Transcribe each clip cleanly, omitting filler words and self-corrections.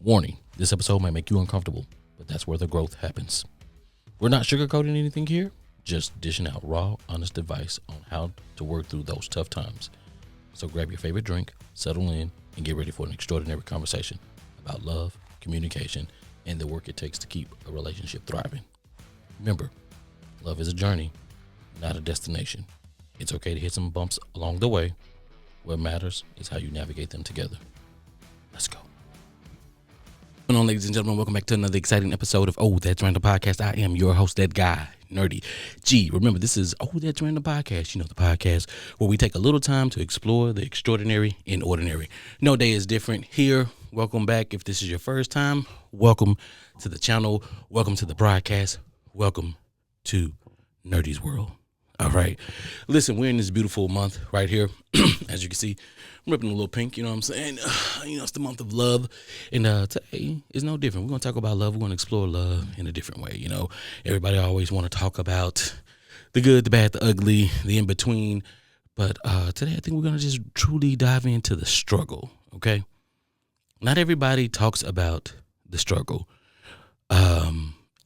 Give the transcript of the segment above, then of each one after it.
Warning, this episode might make you uncomfortable, but that's where the growth happens. We're not sugarcoating anything here, just dishing out raw, honest advice on how to work through those tough times. So grab your favorite drink, settle in, and get ready for an extraordinary conversation about love, communication, and the work it takes to keep a relationship thriving. Remember, love is a journey, not a destination. It's okay to hit some bumps along the way. What matters is how you navigate them together. Let's go. Going on, ladies and gentlemen, welcome back to another exciting episode of Oh That's Random Podcast. I am your host, that guy, Nerdy G. Remember, this is Oh That's Random Podcast. You know, the podcast where we take a little time to explore the extraordinary in ordinary. No day is different here. Welcome back. If this is your first time, welcome to the channel. Welcome to the broadcast. Welcome to Nerdy's World. All right. Listen, we're in this beautiful month right here. As you can see, I'm ripping a little pink, you know what I'm saying? It's the month of love. And today is no different. We're going to talk about love. We're going to explore love in a different way. You know, everybody always want to talk about the good, the bad, the ugly, the in-between. But today I think we're going to just truly dive into the struggle, okay? Not everybody talks about the struggle.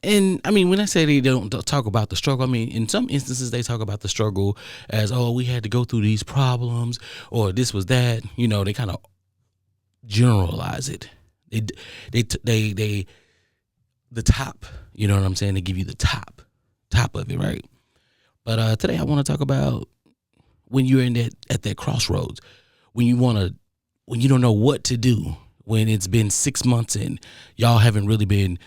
And I mean, when I say they don't talk about the struggle, I mean, in some instances they talk about the struggle as, oh, we had to go through these problems or this was that, you know, they kind of generalize it. They the top, you know what I'm saying? They give you the top of it, right? But today I want to talk about when you're at that crossroads, when you don't know what to do, when it's been 6 months and y'all haven't really been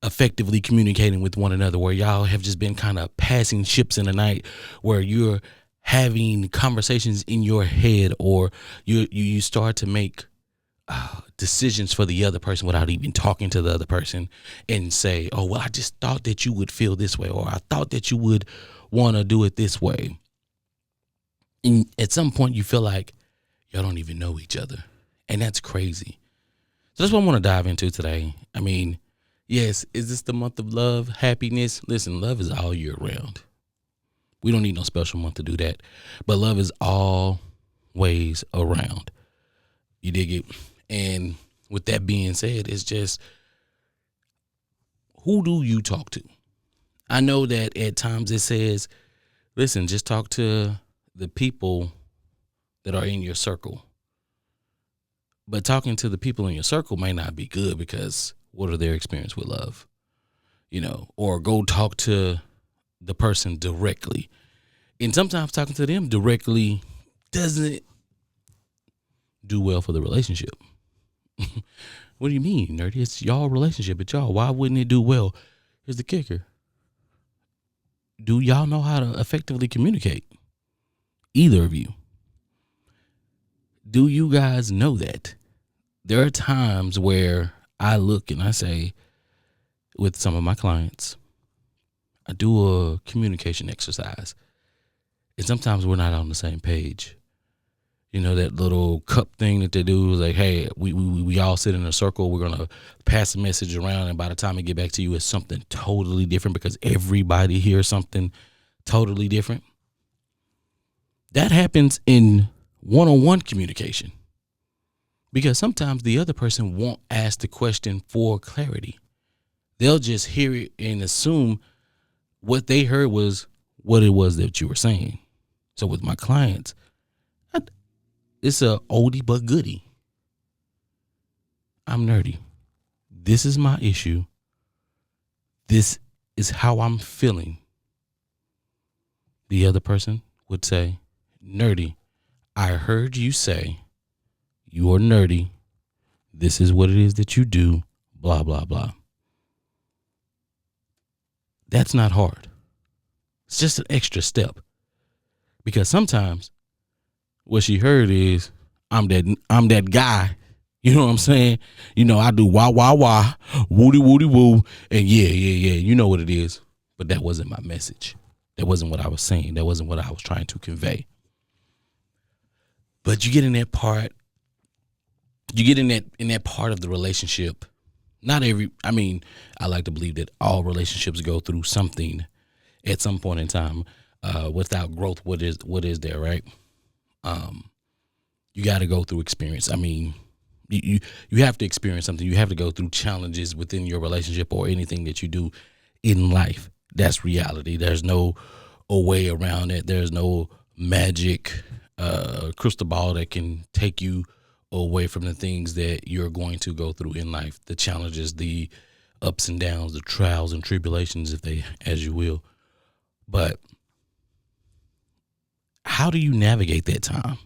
effectively communicating with one another, where y'all have just been kind of passing ships in the night, where you're having conversations in your head, or you start to make decisions for the other person without even talking to the other person, and say, oh, well, I just thought that you would feel this way, or I thought that you would want to do it this way. And at some point you feel like y'all don't even know each other, and that's crazy. So that's what I want to dive into today. I mean, yes, is this the month of love, happiness? Listen, love is all year round. We don't need no special month to do that. But love is always around. You dig it? And with that being said, it's just, who do you talk to? I know that at times it says, listen, just talk to the people that are in your circle. But talking to the people in your circle may not be good, because what are their experience with love? You know, or go talk to the person directly. And sometimes talking to them directly doesn't do well for the relationship. What do you mean, Nerdy? It's y'all relationship. It's y'all. Why wouldn't it do well? Here's the kicker. Do y'all know how to effectively communicate? Either of you. Do you guys know that? There are times where I look and I say, with some of my clients, I do a communication exercise. And sometimes we're not on the same page. You know, that little cup thing that they do is like, hey, we all sit in a circle. We're going to pass a message around. And by the time I get back to you, it's something totally different, because everybody hears something totally different. That happens in one-on-one communication, because sometimes the other person won't ask the question for clarity. They'll just hear it and assume what they heard was what it was that you were saying. So with my clients, it's a oldie but goodie. I'm nerdy. This is my issue. This is how I'm feeling. The other person would say, Nerdy, I heard you say you're nerdy. This is what it is that you do, blah, blah, blah. That's not hard. It's just an extra step. Because sometimes what she heard is, I'm that guy. You know what I'm saying? You know, I do wah, wah, wah, woody, woody, woo. And yeah. You know what it is. But that wasn't my message. That wasn't what I was saying. That wasn't what I was trying to convey. But you get in that part. You get in that part of the relationship. I like to believe that all relationships go through something at some point in time. Without growth, what is there, right? You got to go through experience. I mean, You have to experience something. You have to go through challenges within your relationship or anything that you do in life. That's reality. There's no a way around it. There's no magic crystal ball that can take you away from the things that you're going to go through in life, the challenges, the ups and downs, the trials and tribulations, if they, as you will. But how do you navigate that time?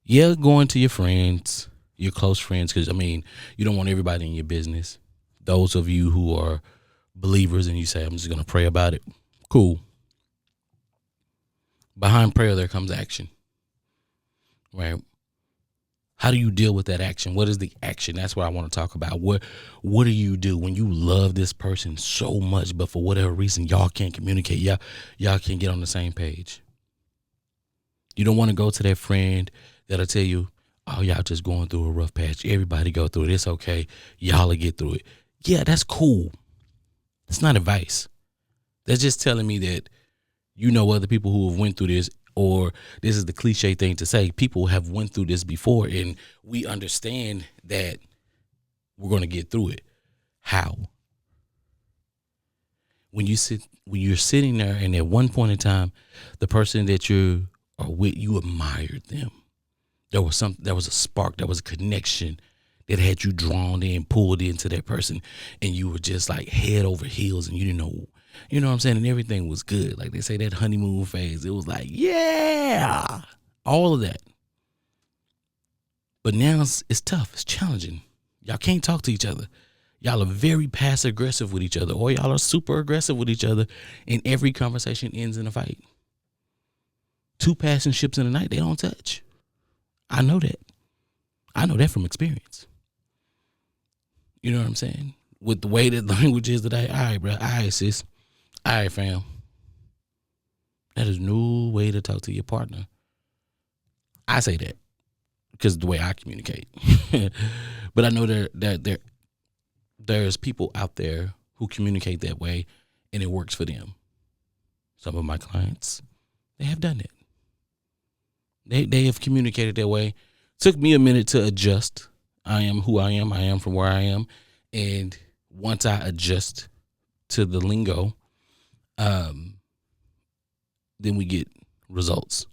Yeah, going to your friends, your close friends, because, I mean, you don't want everybody in your business. Those of you who are believers and you say, I'm just going to pray about it, cool. Behind prayer, there comes action, right? How do you deal with that action? What is the action? That's what I want to talk about. What do you do when you love this person so much, but for whatever reason, y'all can't communicate? Y'all can't get on the same page. You don't want to go to that friend that'll tell you, oh, y'all just going through a rough patch. Everybody go through it. It's okay. Y'all will get through it. Yeah, that's cool. That's not advice. That's just telling me that you know other people who have went through this, or this is the cliche thing to say, people have went through this before and we understand that we're going to get through it. How? When you're sitting there and at one point in time, the person that you are with, you admired them. There was a spark, there was a connection that had you drawn in, pulled into that person, and you were just like head over heels, and you didn't know, you know what I'm saying? And everything was good. Like they say, that honeymoon phase, it was like, yeah, all of that. But now it's tough. It's challenging. Y'all can't talk to each other. Y'all are very passive aggressive with each other, or y'all are super aggressive with each other, and every conversation ends in a fight. Two passing ships in the night, they don't touch. I know that. I know that from experience. You know what I'm saying? With the way that language is today, all right, bro, all right, sis, all right, fam. That is no way to talk to your partner. I say that because of the way I communicate. But I know there's people out there who communicate that way, and it works for them. Some of my clients, they have done it. They have communicated that way. Took me a minute to adjust. I am who I am. I am from where I am. And once I adjust to the lingo, then we get results.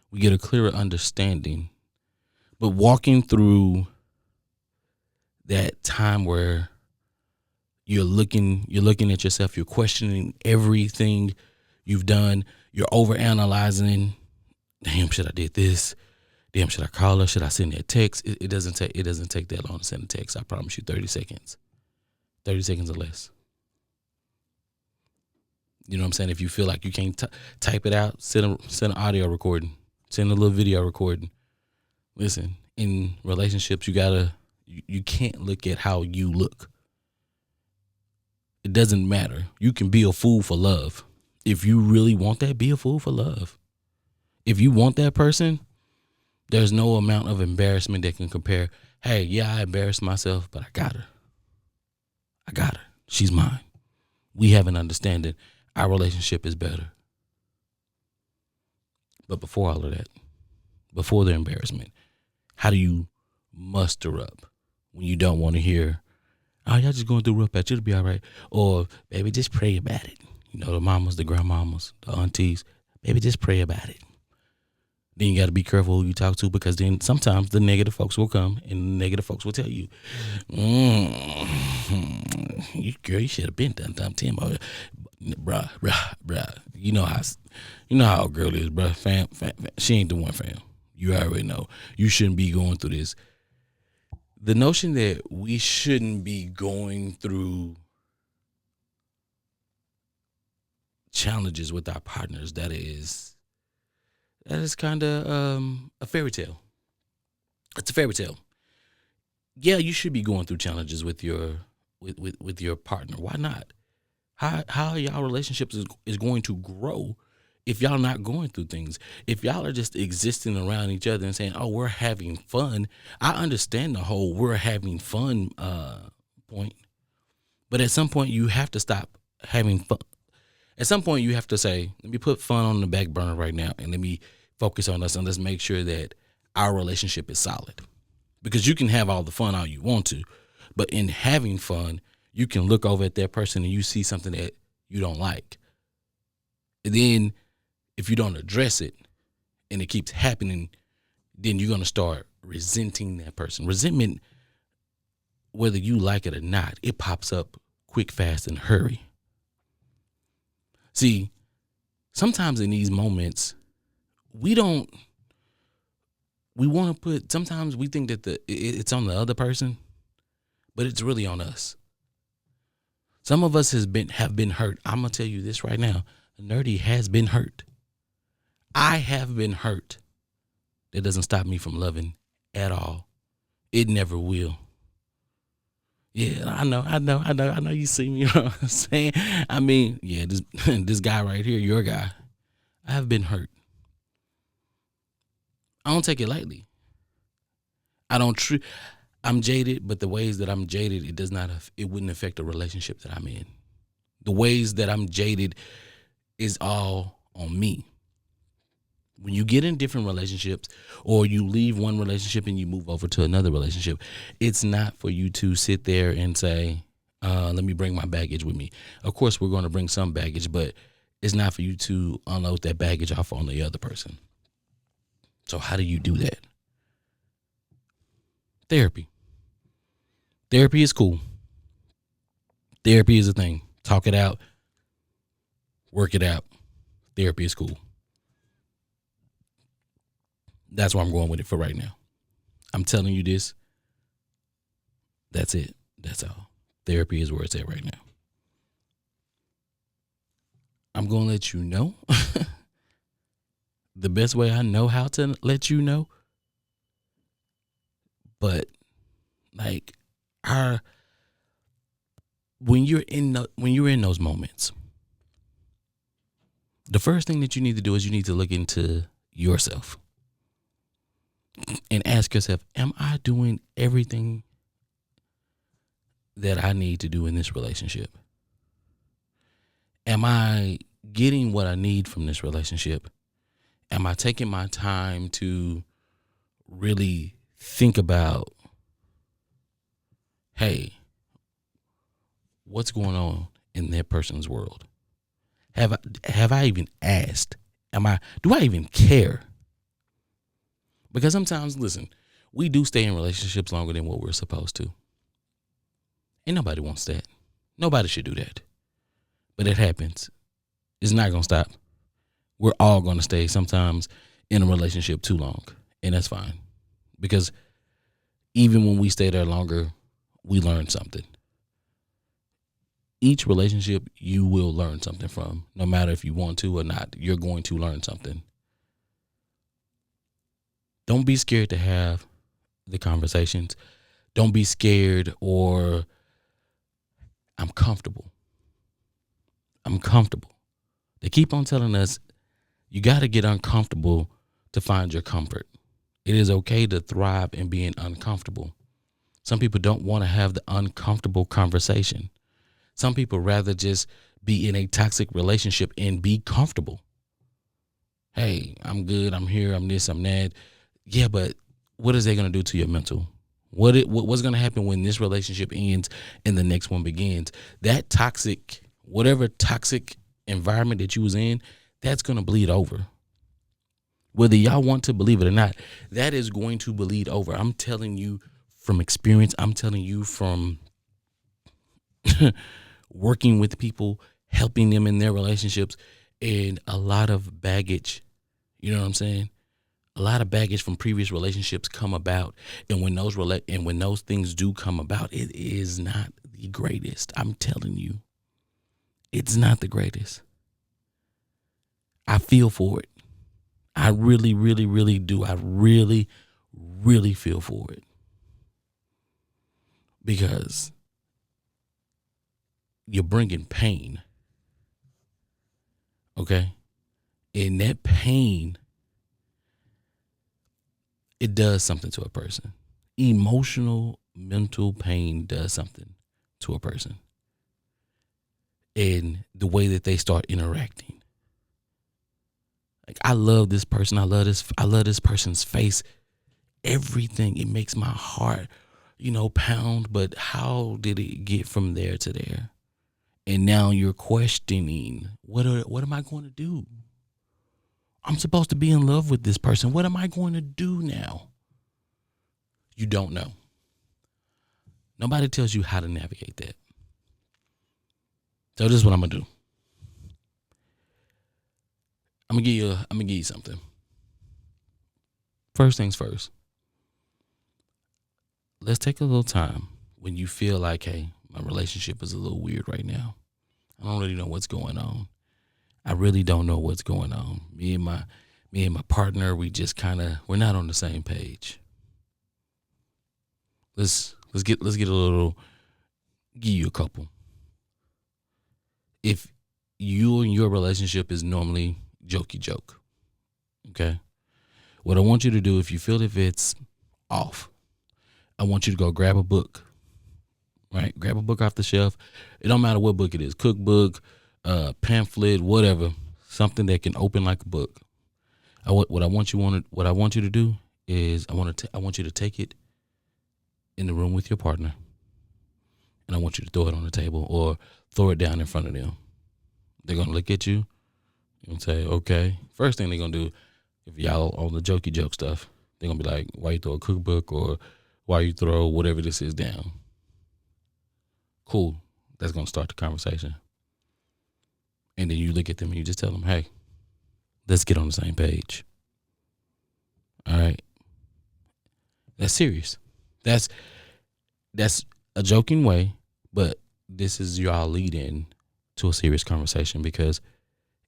We get a clearer understanding. But walking through that time where you're looking at yourself, you're questioning everything you've done, you're overanalyzing. Damn, should I did this? Damn, should I call her? Should I send her a text? It doesn't take that long to send a text. I promise you, 30 seconds. 30 seconds or less. You know what I'm saying? If you feel like you can't type it out, send an audio recording, send a little video recording. Listen, in relationships, you can't look at how you look. It doesn't matter. You can be a fool for love. If you really want that, be a fool for love. If you want that person, there's no amount of embarrassment that can compare. Hey, yeah, I embarrassed myself, but I got her. She's mine. We have an understanding. Our relationship is better. But before all of that, before the embarrassment, how do you muster up when you don't want to hear, oh, y'all just going through a rough patch, it'll be all right. Or, baby, just pray about it. You know, the mamas, the grandmamas, the aunties, baby, just pray about it. Then you got to be careful who you talk to, because then sometimes the negative folks will come and the negative folks will tell you, girl, you should have been done Tim. Bruh. You know how a girl is, bruh. Fam, she ain't the one, fam. You already know. You shouldn't be going through this. The notion that we shouldn't be going through challenges with our partners, that is kind of a fairy tale. It's a fairy tale. Yeah, you should be going through challenges with your partner. Why not? How y'all relationships is going to grow if y'all not going through things? If y'all are just existing around each other and saying, "Oh, we're having fun," I understand the whole "we're having fun" point, but at some point you have to stop having fun. At some point you have to say, "Let me put fun on the back burner right now, and let me focus on us, and let's make sure that our relationship is solid." because you can have all the fun all you want to, but in having fun, you can look over at that person and you see something that you don't like. And then if you don't address it and it keeps happening, then you're going to start resenting that person. Resentment, whether you like it or not, it pops up quick, fast, and hurry. See, sometimes in these moments, sometimes we think that it's on the other person, but it's really on us. Some of us have been hurt. I'm going to tell you this right now. Nerdy has been hurt. I have been hurt. That doesn't stop me from loving at all. It never will. Yeah, I know you see me, you know what I'm saying? I mean, yeah, this guy right here, your guy, I have been hurt. I don't take it lightly. I'm jaded, but the ways that I'm jaded, it wouldn't affect the relationship that I'm in. The ways that I'm jaded is all on me. When you get in different relationships or you leave one relationship and you move over to another relationship, it's not for you to sit there and say, let me bring my baggage with me. Of course, we're going to bring some baggage, but it's not for you to unload that baggage off on the other person. So how do you do that? Therapy. Therapy is cool. Therapy is a thing. Talk it out. Work it out. Therapy is cool. That's where I'm going with it for right now. I'm telling you this. That's it. That's all. Therapy is where it's at right now. I'm going to let you know the best way I know how to let you know. But like when you're in those moments, the first thing that you need to do is you need to look into yourself and ask yourself, am I doing everything that I need to do in this relationship? Am I getting what I need from this relationship? Am I taking my time to really think about, hey, what's going on in that person's world? Have I even asked? Do I even care? Because sometimes, listen, we do stay in relationships longer than what we're supposed to. And nobody wants that. Nobody should do that. But it happens. It's not going to stop. We're all going to stay sometimes in a relationship too long. And that's fine. Because even when we stay there longer, we learn something. Each relationship you will learn something from, no matter if you want to or not. You're going to learn something. Don't be scared to have the conversations. Don't be scared or I'm comfortable. I'm comfortable. They keep on telling us you got to get uncomfortable to find your comfort. It is okay to thrive in being uncomfortable. Some people don't want to have the uncomfortable conversation. Some people rather just be in a toxic relationship and be comfortable. Hey, I'm good. I'm here. I'm this. I'm that. Yeah, but what is that going to do to your mental? What's going to happen when this relationship ends and the next one begins? That toxic, whatever toxic environment that you was in, that's going to bleed over. Whether y'all want to believe it or not, that is going to bleed over. I'm telling you from experience. I'm telling you from working with people, helping them in their relationships, and a lot of baggage. You know what I'm saying? A lot of baggage from previous relationships come about, and when those things do come about, it is not the greatest. I'm telling you, it's not the greatest. I feel for it. I really, really, really do. I really, really feel for it because you're bringing pain. Okay, and that pain, it does something to a person. Emotional, mental pain does something to a person. And the way that they start interacting. Like, I love this person. I love this person's face everything. It makes my heart, pound. But how did it get from there to there? And now you're questioning, what am I going to do? I'm supposed to be in love with this person. What am I going to do now? You don't know. Nobody tells you how to navigate that. So this is what I'm gonna do. I'm gonna give you something. First things first. Let's take a little time when you feel like, hey, my relationship is a little weird right now. I don't really know what's going on. I really don't know what's going on. Me and my partner, we just we're not on the same page. Let's get a little, give you a couple. If you and your relationship is normally jokey joke, okay? What I want you to do, if you feel if it's off, I want you to go grab a book, right? Grab a book off the shelf. It don't matter what book it is, cookbook, pamphlet, whatever, something that can open like a book. What I want you to do is I want you to take it in the room with your partner, and I want you to throw it on the table or throw it down in front of them. They're gonna look at you and say, okay. First thing they're gonna do, if y'all on the jokey joke stuff, they're gonna be like, why you throw a cookbook or why you throw whatever this is down? Cool. That's gonna start the conversation. And then you look at them and you just tell them, hey, let's get on the same page. All right. That's serious. That's a joking way, but this is y'all lead in to a serious conversation, because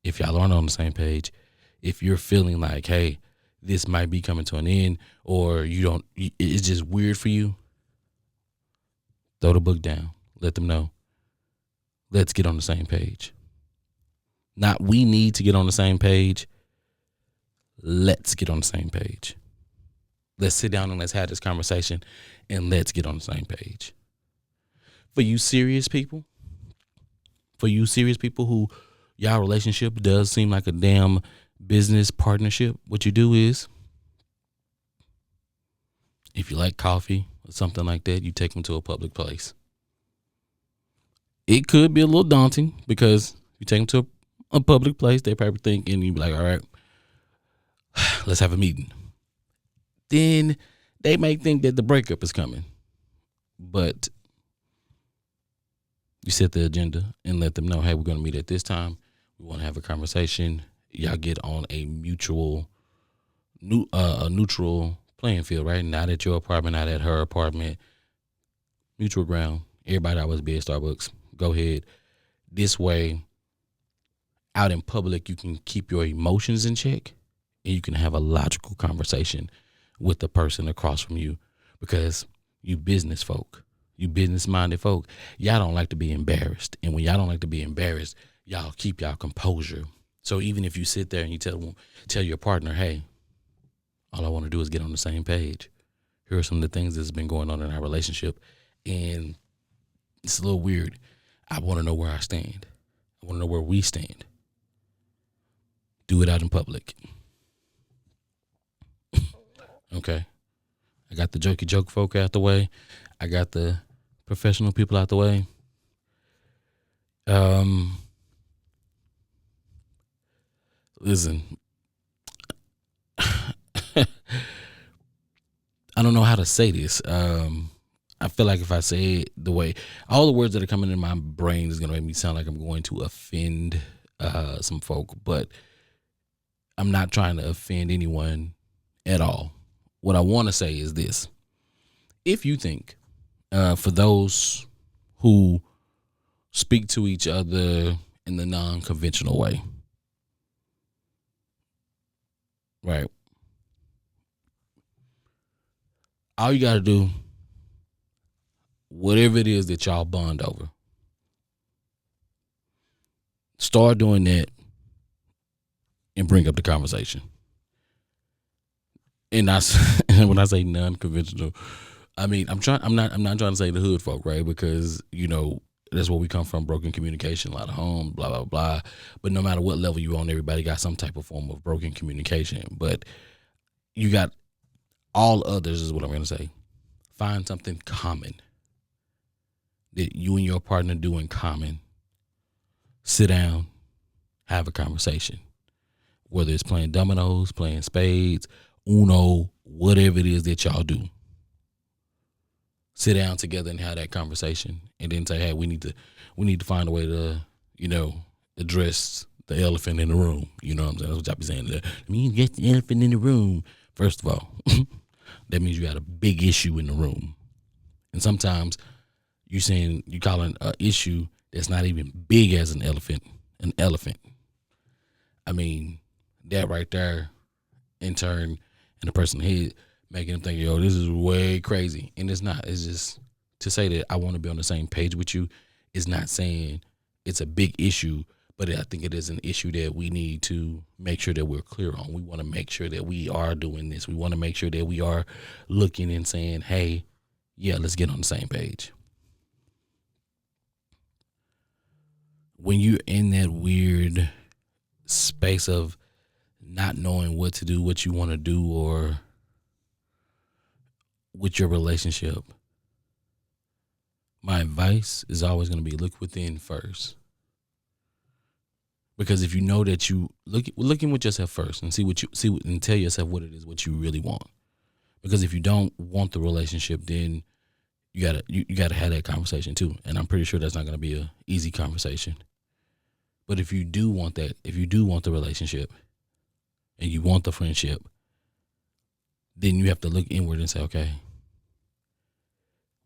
if y'all aren't on the same page, if you're feeling like, hey, this might be coming to an end, or it's just weird for you, throw the book down. Let them know. Let's get on the same page. Not we need to get on the same page. Let's get on the same page. Let's sit down and let's have this conversation and let's get on the same page. For you serious people who y'all relationship does seem like a damn business partnership, what you do is, if you like coffee or something like that, you take them to a public place. It could be a little daunting because you take them to a public place, they probably think, and you be like, all right, let's have a meeting. Then they may think that the breakup is coming, but you set the agenda and let them know, hey, we're going to meet at this time. We want to have a conversation. Y'all get on a neutral playing field, right? Not at your apartment, not at her apartment. Neutral ground. Everybody always be at Starbucks. Go ahead. This way, out in public, you can keep your emotions in check and you can have a logical conversation with the person across from you, because you business folk. You business-minded folk, y'all don't like to be embarrassed. And when y'all don't like to be embarrassed, y'all keep y'all composure. So even if you sit there and you tell your partner, hey, all I want to do is get on the same page. Here are some of the things that's been going on in our relationship, and it's a little weird. I want to know where I stand. I want to know where we stand. Do it out in public. Okay. I got the jokey joke folk out the way. I got the professional people out the way. Listen, I don't know how to say this. I feel like if I say it the way, all the words that are coming in my brain is going to make me sound like I'm going to offend some folk, but I'm not trying to offend anyone at all. What I want to say is this. If you think, for those who speak to each other in the non-conventional way, right? All you got to do, whatever it is that y'all bond over, start doing that and bring up the conversation. And when I say non-conventional, I mean I'm not trying to say the hood folk, right? Because that's where we come from, broken communication, a lot of home, blah blah blah. But no matter what level you on, everybody got some type of form of broken communication. But you got All others is what I'm going to say. Find something common that you and your partner do in common. Sit down, have a conversation. Whether it's playing dominoes, playing spades, Uno, whatever it is that y'all do. Sit down together and have that conversation, and then say, "Hey, we need to find a way to, address the elephant in the room." You know what I'm saying? That's what y'all be saying. I mean, get the elephant in the room. First of all, that means you got a big issue in the room, and sometimes you calling an issue that's not even big as an elephant. I mean, that right there, in turn, in the person's head, making them think, yo, this is way crazy. And it's not. It's just to say that I want to be on the same page with you is not saying it's a big issue, but I think it is an issue that we need to make sure that we're clear on. We want to make sure that we are doing this. We want to make sure that we are looking and saying, hey, yeah, let's get on the same page. When you're in that weird space of not knowing what to do, what you want to do, or with your relationship, my advice is always going to be look within first. Because if you know that you looking with yourself first and and tell yourself what it is, what you really want. Because if you don't want the relationship, then you gotta have that conversation too. And I'm pretty sure that's not going to be an easy conversation. But if you do want that, if you do want the relationship and you want the friendship, then you have to look inward and say, okay,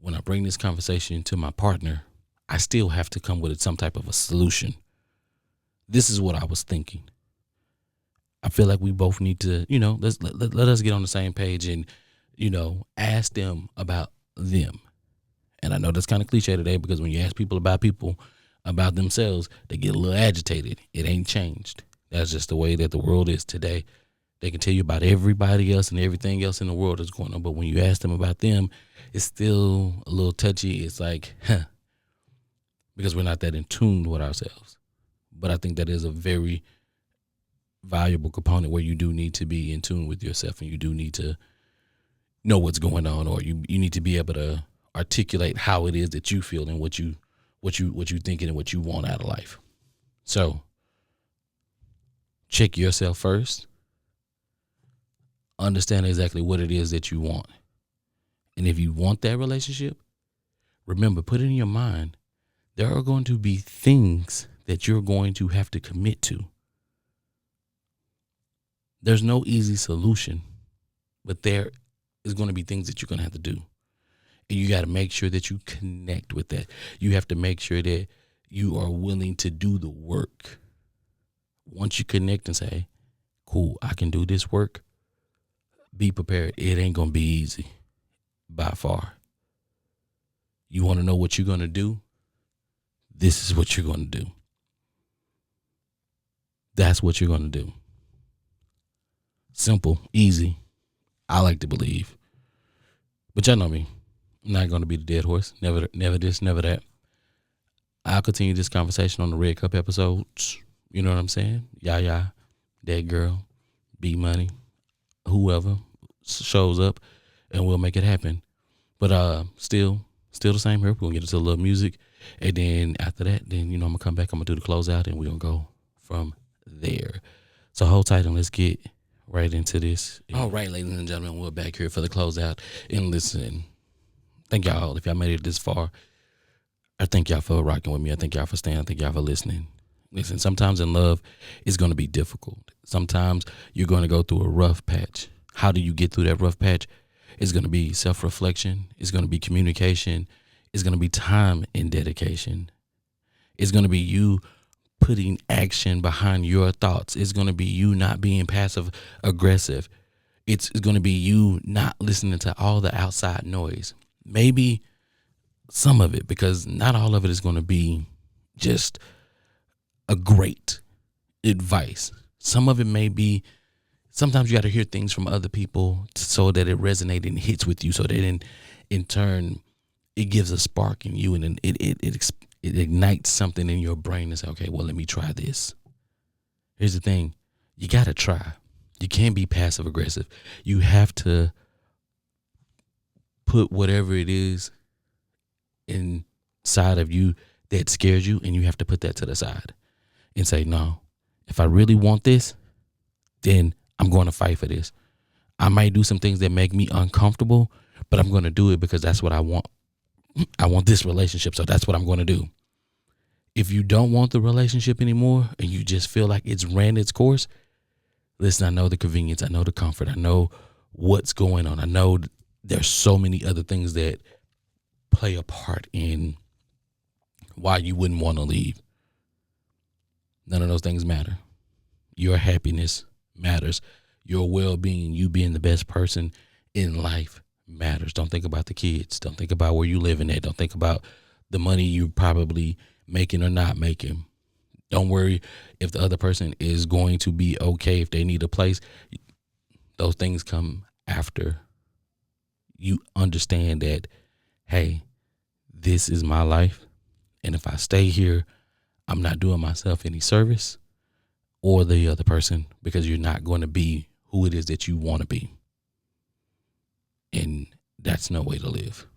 when I bring this conversation to my partner, I still have to come with some type of a solution. This is what I was thinking. I feel like we both need to, let us get on the same page and, ask them about them. And I know that's kind of cliche today, because when you ask people about themselves, they get a little agitated. It ain't changed. That's just the way that the world is today. They can tell you about everybody else and everything else in the world that's going on. But when you ask them about them, it's still a little touchy. It's like, because we're not that in tune with ourselves. But I think that is a very valuable component where you do need to be in tune with yourself, and you do need to know what's going on, or you need to be able to articulate how it is that you feel and what you thinking and what you want out of life. So check yourself first. Understand exactly what it is that you want. And if you want that relationship, remember, put it in your mind, there are going to be things that you're going to have to commit to. There's no easy solution, but there is going to be things that you're going to have to do. And you got to make sure that you connect with that. You have to make sure that you are willing to do the work. Once you connect and say, cool, I can do this work, be prepared. It ain't going to be easy by far. You want to know what you're going to do? This is what you're going to do. That's what you're going to do. Simple, easy. I like to believe. But y'all know me. I'm not going to be the dead horse. Never this, never that. I'll continue this conversation on the Red Cup episodes. You know what I'm saying? Yeah. Dead Girl, B Money, whoever shows up, and we'll make it happen. But still the same here. We're going to get into a little music. And then after that, I'm going to come back. I'm going to do the closeout, and we're going to go from there. So hold tight and let's get right into this. All right, ladies and gentlemen, we're back here for the closeout. And listen, thank y'all. If y'all made it this far, I thank y'all for rocking with me. I thank y'all for staying. I thank y'all for listening. Listen, sometimes in love, it's going to be difficult. Sometimes you're going to go through a rough patch. How do you get through that rough patch? It's going to be self-reflection. It's going to be communication. It's going to be time and dedication. It's going to be you putting action behind your thoughts. It's going to be you not being passive aggressive. It's going to be you not listening to all the outside noise. Maybe some of it, because not all of it is going to be just a great advice. Some of it may be, sometimes you got to hear things from other people so that it resonates and hits with you, so that in turn it gives a spark in you, and then it ignites something in your brain and say, okay, well, let me try this. Here's the thing. You got to try. You can't be passive aggressive. You have to put whatever it is inside of you that scares you, and you have to put that to the side and say, no, if I really want this, then I'm going to fight for this. I might do some things that make me uncomfortable, but I'm going to do it because that's what I want. I want this relationship, so that's what I'm going to do. If you don't want the relationship anymore and you just feel like it's ran its course, listen, I know the convenience, I know the comfort, I know what's going on. I know there's so many other things that play a part in why you wouldn't want to leave. None of those things matter. Your happiness matters. Your well-being, you being the best person in life matters. Don't think about the kids. Don't think about where you living at. Don't think about the money you probably making or not making. Don't worry if the other person is going to be okay, if they need a place. Those things come after you understand that, hey, this is my life. And if I stay here, I'm not doing myself any service or the other person, because you're not going to be who it is that you want to be. And that's no way to live.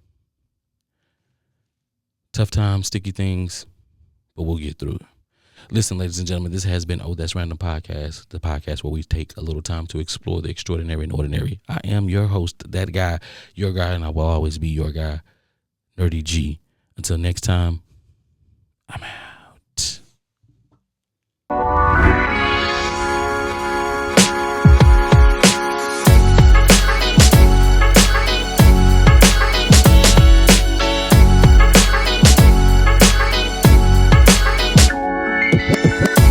Tough times, sticky things, but we'll get through it. Listen, ladies and gentlemen, this has been Oh That's Random Podcast, the podcast where we take a little time to explore the extraordinary and ordinary. I am your host, that guy, your guy, and I will always be your guy, Nerdy G. Until next time, I'm out.